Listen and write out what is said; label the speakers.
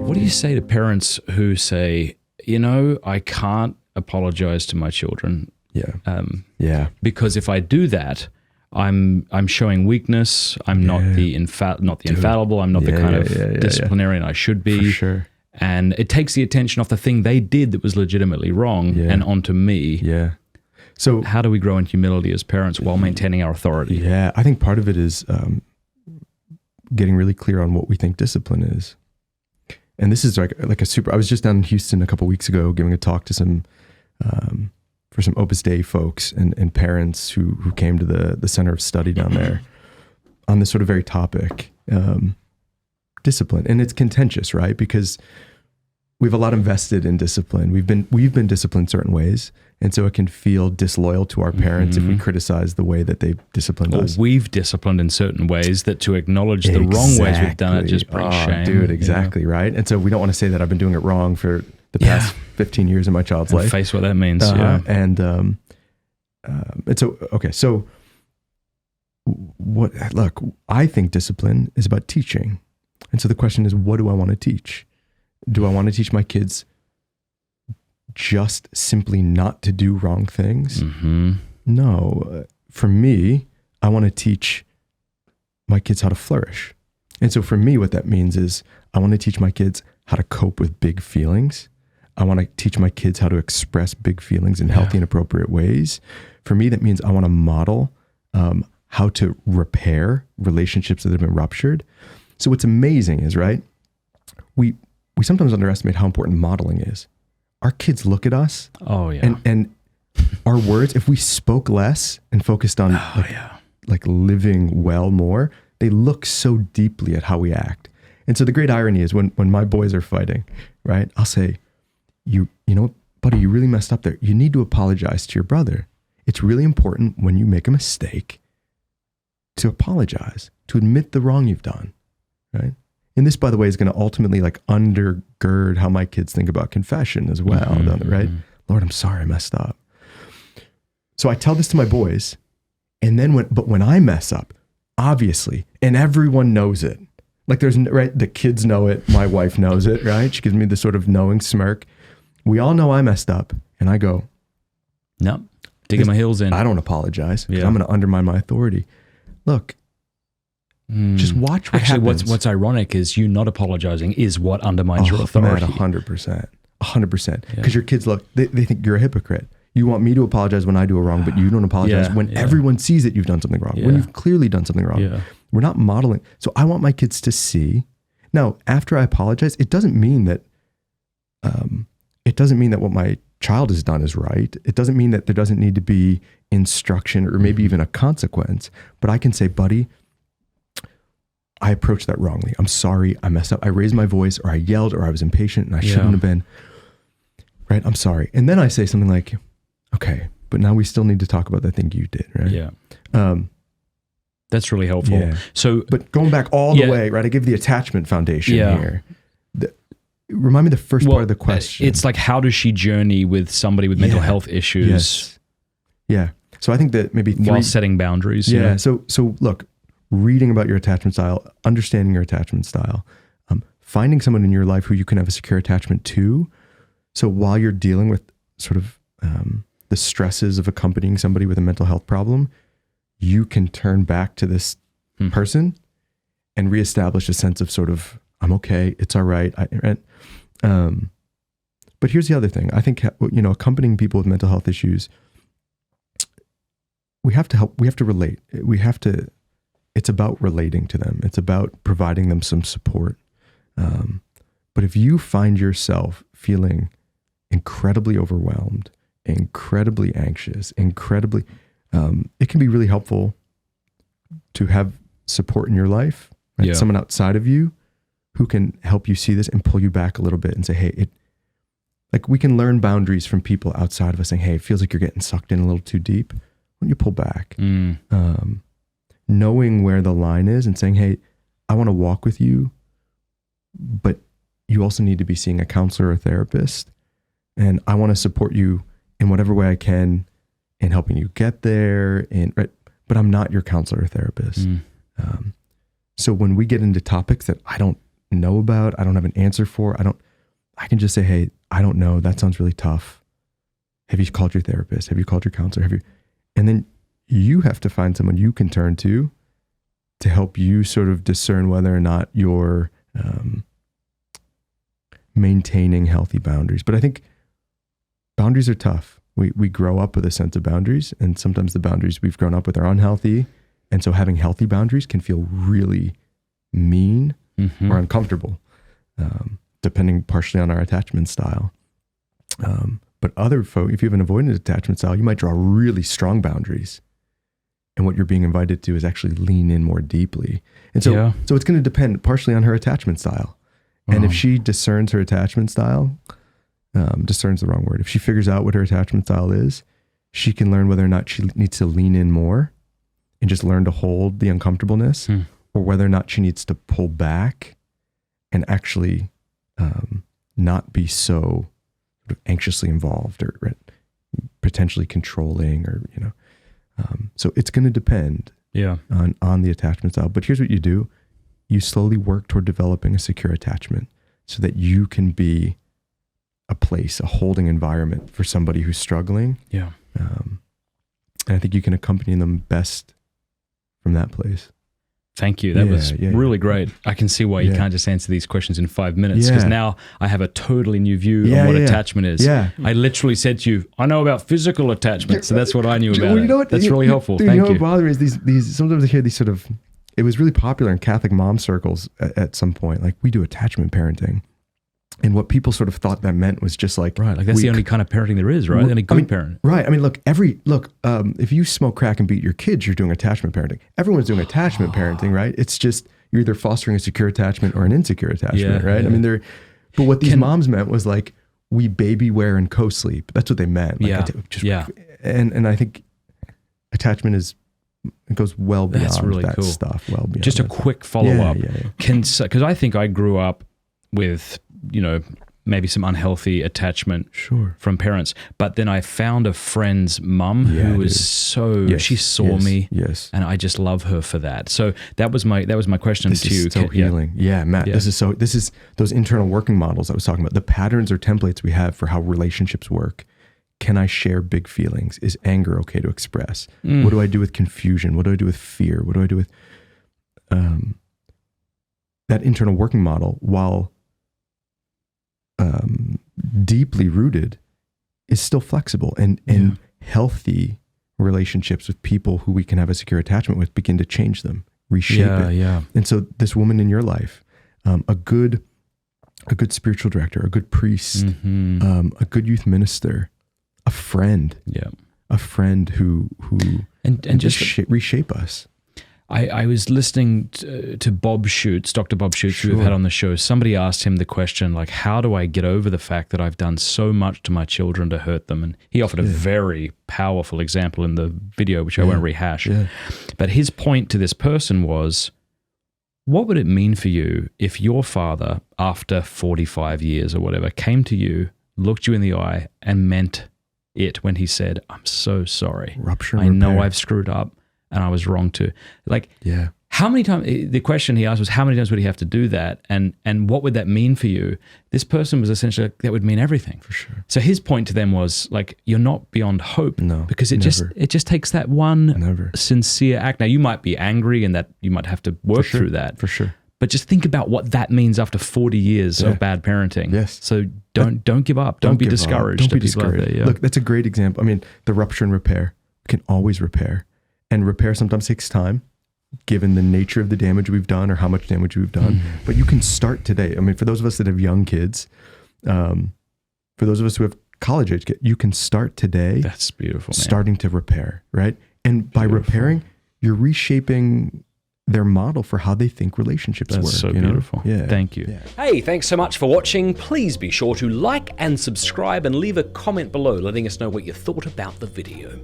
Speaker 1: What do you say to parents who say, I can't apologize to my children? Because if I do that, I'm showing weakness. I'm not the infallible. I'm not the kind of disciplinarian I should be.
Speaker 2: For sure.
Speaker 1: And it takes the attention off the thing they did that was legitimately wrong and onto me.
Speaker 2: Yeah. So
Speaker 1: how do we grow in humility as parents while maintaining our authority?
Speaker 2: Yeah, I think part of it is getting really clear on what we think discipline is. And this is like a super, I was just down in Houston a couple of weeks ago giving a talk to some, for some Opus Dei folks and parents who came to the center of study down there on this sort of very topic, discipline. And it's contentious, right? Because we have a lot invested in discipline. We've been disciplined certain ways. And so it can feel disloyal to our parents if we criticize the way that they've disciplined us.
Speaker 1: We've disciplined in certain ways that to acknowledge the wrong ways we've done it just brings shame.
Speaker 2: Dude, exactly, right? And so we don't want to say that I've been doing it wrong for the past 15 years of my child's life.
Speaker 1: Face what that means,
Speaker 2: And so, okay, so look, I think discipline is about teaching. And so the question is, what do I want to teach? Do I want to teach my kids just simply not to do wrong things? No. For me, I want to teach my kids how to flourish. And so for me, what that means is I want to teach my kids how to cope with big feelings. I want to teach my kids how to express big feelings in healthy and appropriate ways. For me, that means I want to model how to repair relationships that have been ruptured. So what's amazing is, right, we sometimes underestimate how important modeling is. Our kids look at us. And our words, if we spoke less and focused on like living well more, they look so deeply at how we act. And so the great irony is when my boys are fighting, right, I'll say, you know, buddy, you really messed up there. You need to apologize to your brother. It's really important when you make a mistake to apologize, to admit the wrong you've done, right? And this, by the way, is going to ultimately like undergird how my kids think about confession as well, right? Lord, I'm sorry I messed up. So I tell this to my boys, and then when I mess up, obviously, and everyone knows it, like the kids know it, my wife knows it, right? She gives me this sort of knowing smirk. We all know I messed up, and I go,
Speaker 1: no, digging my heels in.
Speaker 2: I don't apologize. I'm going to undermine my authority. Look. Just watch what happens.
Speaker 1: What's ironic is you not apologizing is what undermines your authority.
Speaker 2: 100%. Because your kids they think you're a hypocrite. You want me to apologize when I do a wrong, but you don't apologize when everyone sees that you've done something wrong, when you've clearly done something wrong. We're not modeling. So I want my kids to see. Now, after I apologize, it doesn't mean that what my child has done is right. It doesn't mean that there doesn't need to be instruction or maybe even a consequence. But I can say, buddy, I approached that wrongly. I'm sorry. I messed up. I raised my voice, or I yelled, or I was impatient and I shouldn't have been. Right? I'm sorry. And then I say something like, okay, but now we still need to talk about that thing you did, right?
Speaker 1: Yeah. That's really helpful.
Speaker 2: Yeah.
Speaker 1: So,
Speaker 2: but going back all the way, right? I give the attachment foundation here. Remind me the first part of the question.
Speaker 1: It's like, how does she journey with somebody with mental health issues?
Speaker 2: Yes. Yeah. So I think that maybe
Speaker 1: while setting boundaries.
Speaker 2: Yeah. So look, reading about your attachment style, understanding your attachment style, finding someone in your life who you can have a secure attachment to. So while you're dealing with sort of the stresses of accompanying somebody with a mental health problem, you can turn back to this person and reestablish a sense of sort of, I'm okay, it's all right. But here's the other thing. I think, accompanying people with mental health issues, we have to relate. It's about relating to them. It's about providing them some support. But if you find yourself feeling incredibly overwhelmed, incredibly anxious, it can be really helpful to have support in your life, right? Someone outside of you who can help you see this and pull you back a little bit and say, hey, we can learn boundaries from people outside of us saying, hey, it feels like you're getting sucked in a little too deep. Why don't you pull back? Knowing where the line is and saying, hey, I want to walk with you, but you also need to be seeing a counselor or therapist. And I want to support you in whatever way I can in helping you get there. But I'm not your counselor or therapist. So when we get into topics that I don't know about, I don't have an answer for. I can just say, hey, I don't know. That sounds really tough. Have you called your therapist? Have you called your counselor? And then you have to find someone you can turn to help you sort of discern whether or not you're maintaining healthy boundaries. But I think boundaries are tough. We grow up with a sense of boundaries, and sometimes the boundaries we've grown up with are unhealthy. And so having healthy boundaries can feel really mean or uncomfortable, depending partially on our attachment style. But other folk, if you have an avoidant attachment style, you might draw really strong boundaries. And what you're being invited to is actually lean in more deeply. And so, so it's going to depend partially on her attachment style. And if she discerns her attachment style, discerns the wrong word. If she figures out what her attachment style is, she can learn whether or not she needs to lean in more and just learn to hold the uncomfortableness, or whether or not she needs to pull back and actually not be so anxiously involved or potentially controlling, or, so it's going to depend on the attachment style. But here's what you do. You slowly work toward developing a secure attachment so that you can be a place, a holding environment for somebody who's struggling. Yeah. And I think you can accompany them best from that place.
Speaker 1: Thank you. That was really great. I can see why you can't just answer these questions in 5 minutes, because now I have a totally new view on what attachment is. Yeah. I literally said to you, I know about physical attachment, so that's what I knew about it. Know what? That's really helpful. Thank you.
Speaker 2: What bothers me is these, sometimes I hear these sort of, it was really popular in Catholic mom circles at some point, like we do attachment parenting. And what people sort of thought that meant was just like,
Speaker 1: right, like that's the only kind of parenting there is, right? The only good parent.
Speaker 2: Right. I mean, look, if you smoke crack and beat your kids, you're doing attachment parenting. Everyone's doing attachment parenting, right? It's just, you're either fostering a secure attachment or an insecure attachment, right? Yeah. I mean, but what these moms meant was like, we baby wear and co-sleep. That's what they meant. Like, and I think attachment it goes well beyond
Speaker 1: really
Speaker 2: that
Speaker 1: cool
Speaker 2: stuff. Well beyond.
Speaker 1: Just a quick follow-up. Because I think I grew up with, maybe some unhealthy attachment from parents. But then I found a friend's mum who was she saw me, and I just love her for that. So that was my question to you.
Speaker 2: This is so healing. Yeah, Matt, this is those internal working models I was talking about. The patterns or templates we have for how relationships work. Can I share big feelings? Is anger okay to express? What do I do with confusion? What do I do with fear? What do I do with that internal working model, while deeply rooted, is still flexible, and healthy relationships with people who we can have a secure attachment with begin to change them, reshape it. Yeah. And so this woman in your life, a good spiritual director, a good priest, a good youth minister, a friend who and just reshape us.
Speaker 1: I was listening to Bob Schutz, Dr. Bob Schutz, who we've had on the show. Somebody asked him the question, like, how do I get over the fact that I've done so much to my children to hurt them? And he offered a very powerful example in the video, which I won't rehash. Yeah. But his point to this person was, what would it mean for you if your father, after 45 years or whatever, came to you, looked you in the eye, and meant it when he said, I'm so sorry. I know I've screwed up. And I was wrong too. How many times, the question he asked was, how many times would he have to do that? And what would that mean for you? This person was essentially, that would mean everything. For sure. So his point to them was like, you're not beyond hope. No, because it just takes that one sincere act. Now you might be angry, and that you might have to work through that. For sure. But just think about what that means after 40 years of bad parenting. Yes. So don't give up. Don't be discouraged.
Speaker 2: Don't be discouraged. Look, that's a great example. I mean, the rupture and repair. We can always repair. And repair sometimes takes time, given the nature of the damage we've done or how much damage we've done. But you can start today. I mean, for those of us that have young kids, for those of us who have college age kids, you can start today.
Speaker 1: That's beautiful, man.
Speaker 2: Starting to repair, right? And by repairing, you're reshaping their model for how they think relationships work.
Speaker 1: That's so beautiful.
Speaker 2: Yeah.
Speaker 1: Thank you. Yeah.
Speaker 3: Hey, thanks so much for watching. Please be sure to like and subscribe, and leave a comment below letting us know what you thought about the video.